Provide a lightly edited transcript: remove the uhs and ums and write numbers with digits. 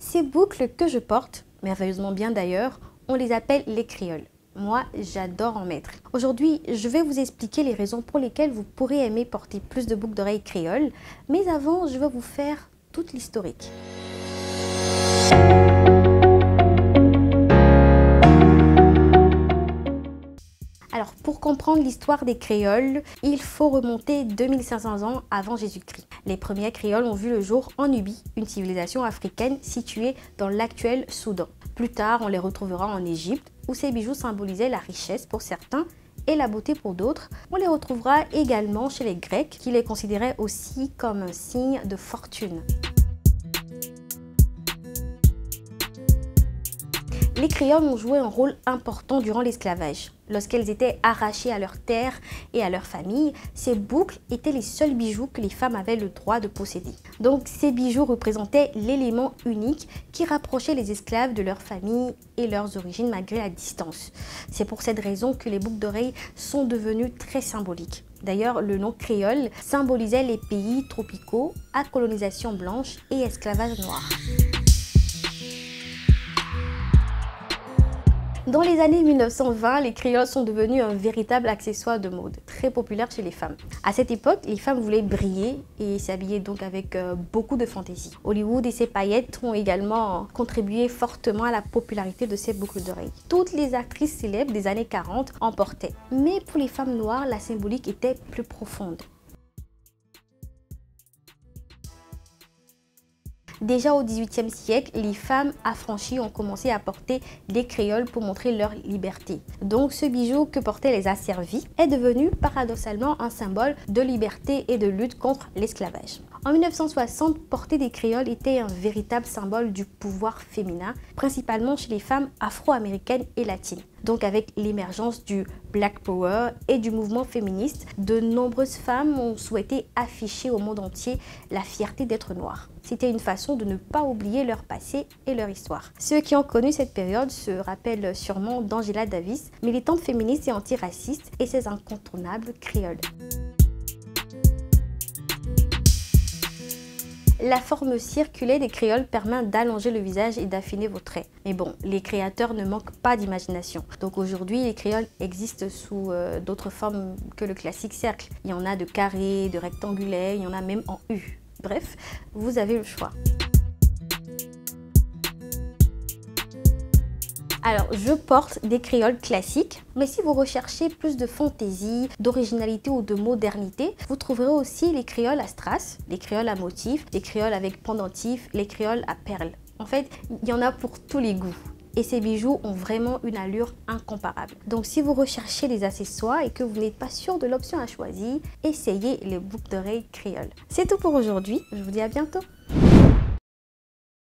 Ces boucles que je porte, merveilleusement bien d'ailleurs, on les appelle les créoles. Moi, j'adore en mettre. Aujourd'hui, je vais vous expliquer les raisons pour lesquelles vous pourrez aimer porter plus de boucles d'oreilles créoles. Mais avant, je vais vous faire toute l'historique. Alors, pour comprendre l'histoire des créoles, il faut remonter 2500 ans avant Jésus-Christ. Les premiers créoles ont vu le jour en Nubie, une civilisation africaine située dans l'actuel Soudan. Plus tard, on les retrouvera en Égypte, où ces bijoux symbolisaient la richesse pour certains et la beauté pour d'autres. On les retrouvera également chez les Grecs, qui les considéraient aussi comme un signe de fortune. Les créoles ont joué un rôle important durant l'esclavage. Lorsqu'elles étaient arrachées à leurs terres et à leur famille, ces boucles étaient les seuls bijoux que les femmes avaient le droit de posséder. Donc ces bijoux représentaient l'élément unique qui rapprochait les esclaves de leur famille et leurs origines malgré la distance. C'est pour cette raison que les boucles d'oreilles sont devenues très symboliques. D'ailleurs, le nom créole symbolisait les pays tropicaux à colonisation blanche et esclavage noir. Dans les années 1920, les créoles sont devenus un véritable accessoire de mode, très populaire chez les femmes. À cette époque, les femmes voulaient briller et s'habillaient donc avec beaucoup de fantaisie. Hollywood et ses paillettes ont également contribué fortement à la popularité de ces boucles d'oreilles. Toutes les actrices célèbres des années 40 en portaient. Mais pour les femmes noires, la symbolique était plus profonde. Déjà au XVIIIe siècle, les femmes affranchies ont commencé à porter des créoles pour montrer leur liberté. Donc ce bijou que portaient les asservis est devenu paradoxalement un symbole de liberté et de lutte contre l'esclavage. En 1960, porter des créoles était un véritable symbole du pouvoir féminin, principalement chez les femmes afro-américaines et latines. Donc avec l'émergence du Black Power et du mouvement féministe, de nombreuses femmes ont souhaité afficher au monde entier la fierté d'être noires. C'était une façon de ne pas oublier leur passé et leur histoire. Ceux qui ont connu cette période se rappellent sûrement d'Angela Davis, militante féministe et antiraciste, et ses incontournables créoles. La forme circulaire des créoles permet d'allonger le visage et d'affiner vos traits. Mais bon, les créateurs ne manquent pas d'imagination. Donc aujourd'hui, les créoles existent sous d'autres formes que le classique cercle. Il y en a de carrés, de rectangulaires, il y en a même en U. Bref, vous avez le choix. Alors, je porte des créoles classiques, mais si vous recherchez plus de fantaisie, d'originalité ou de modernité, vous trouverez aussi les créoles à strass, les créoles à motifs, les créoles avec pendentifs, les créoles à perles. En fait, il y en a pour tous les goûts. Et ces bijoux ont vraiment une allure incomparable. Donc si vous recherchez des accessoires et que vous n'êtes pas sûr de l'option à choisir, essayez les boucles d'oreilles créoles. C'est tout pour aujourd'hui, je vous dis à bientôt.